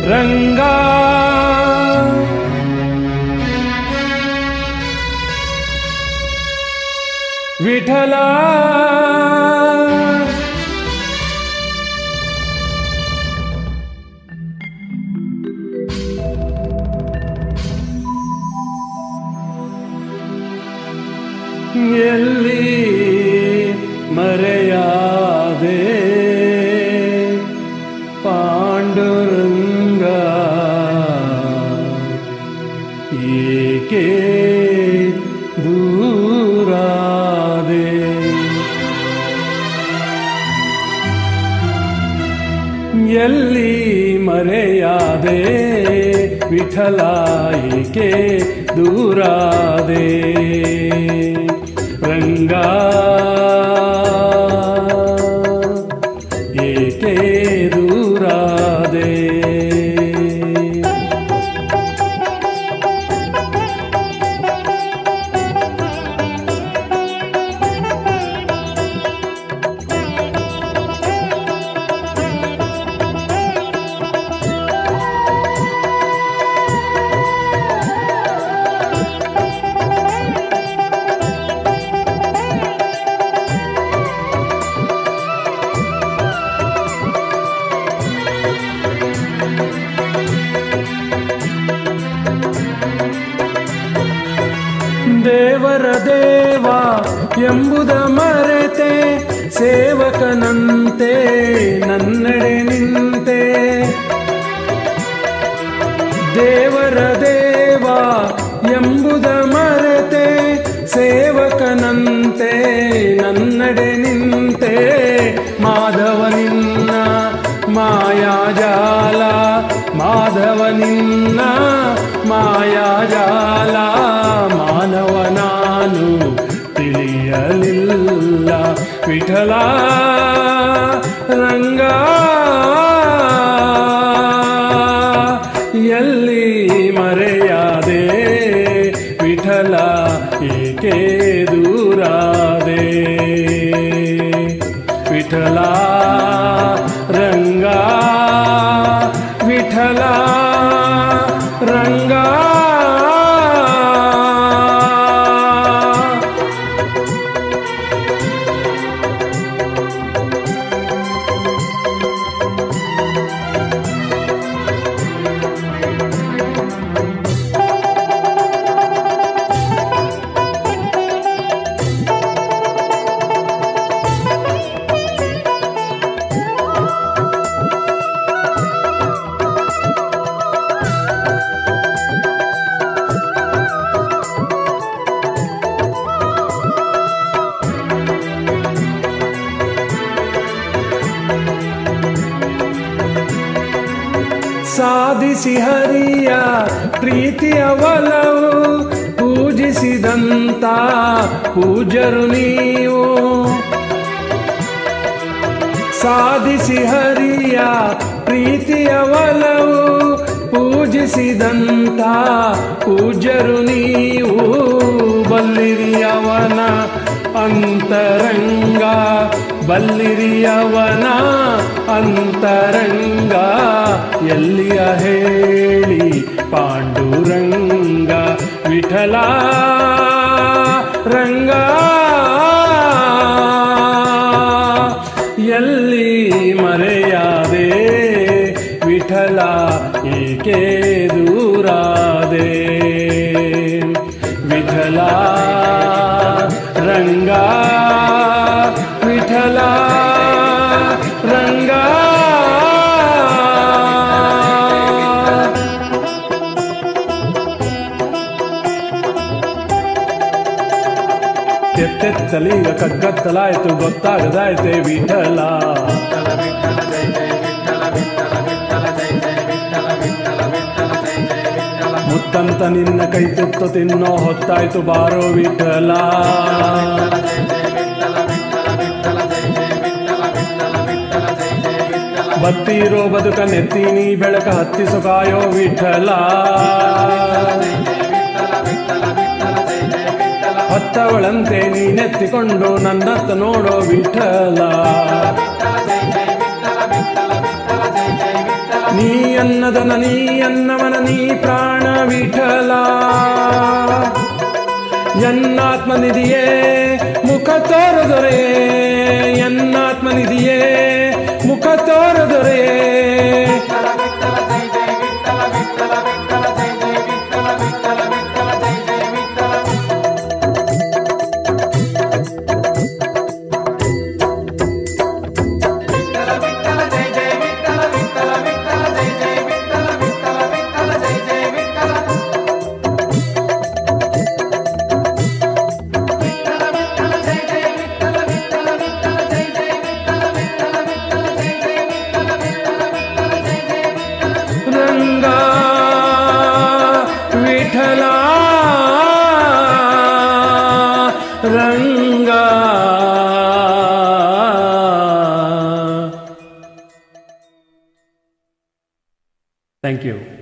ರಂಗಾ ವಿಠಲ ಎಲ್ಲಿ ಮರೆಯಾದೆ ಪಾಂಡುರಂಗ ಏಕೆ ದೂರಾದೆ ಎಲ್ಲಿ ಮರೆಯಾದೆ ವಿಠಲ ಏಕೆ ದೂರಾದೆ ರಂಗ ಏಕೆ ದೂರಾದೆ ದೇವರ ದೇವ ಎಂಬುದ ಮರೆತೆ ಸೇವಕನಂತೆ ನನ್ನೆಡೆ ನಿಂತೆ ದೇವರ ದೇವ ಎಂಬುದ ಮರೆತೆ ಸೇವಕನಂತೆ ನನ್ನೆಡೆ ನಿಂತೆ ಮಾಧವ ನಿನ್ನ ಮಾಯಾಜಾಲ ಮಾಧವ ನಿನ್ನ ಮಾಯಾಜಾಲ ಮಾನವ ನಾನು ತಿಳಿಯಲಿಲ್ಲ ವಿಠಲ ರಂಗ ಎಲ್ಲಿ ಮರೆಯಾದೆ ವಿಠಲ ಏಕೆ ದೂರಾದೆ ವಿಠಲ ರಂಗ ವಿಠಲ ರಂಗ ಸಾಧಿಸಿ ಹರಿಯ ಪ್ರೀತಿಯ ಒಲವು ಪೂಜಿಸಿದಂತ ಪೂಜ್ಯರು ನೀವು ಸಾಧಿಸಿ ಹರಿಯ ಪ್ರೀತಿಯ ಒಲವು ಪೂಜಿಸಿದಂತ ಪೂಜ್ಯರು ನೀವು ಬಲ್ಲಿರಿಯವನ ಅಂತರಂಗ ಬಲ್ಲಿರಿಯವನ ಅಂತರಂಗ ಎಲ್ಲಿಯ ಹೇಳಿ ಪಾಂಡುರಂಗ ವಿಠಲ ರಂಗ ಎಲ್ಲಿ ಮರೆಯಾದೆ ವಿಠಲ ಏಕೆ ದೂರಾದೆ ವಿಠಲ ರಂಗ ವಿಠಲ ರಂಗ ಎತ್ತೆತ್ತಲೀಗ ಕಗ್ಗತ್ತಲಾಯ್ತು ಗೊತ್ತಾಗದಾಯ್ತೆ ವಿಠಲ ಮುತ್ತಂತ ನಿನ್ನ ಕೈ ತುತ್ತು ತಿನ್ನೋ ಹೊತ್ತಾಯ್ತು ಬಾರೋ ವಿಠಲ ಬತ್ತಿರೋ ಬದುಕ ನೆತ್ತೀನಿ ಬೆಳಕ ಹತ್ತಿಸು ಕಾಯೋ ವಿಠಲ ಹೊತ್ತವಳಂತೆ ನೀನೆತ್ತಿಕೊಂಡು ನನ್ನತ್ತ ನೋಡೋ ವಿಠಲ ನೀ ಅನ್ನದನ ನೀ ಅನ್ನವನ ನೀ ಪ್ರಾಣ ವಿಠಲ ಎನ್ನಾತ್ಮನಿಧಿಯೇ ಮುಖ ತೋರದೊರೆ ಎನ್ನಾತ್ಮನಿಧಿಯೇ ಮುಖ ತೋರದೊರೆ Ranga. Thank you.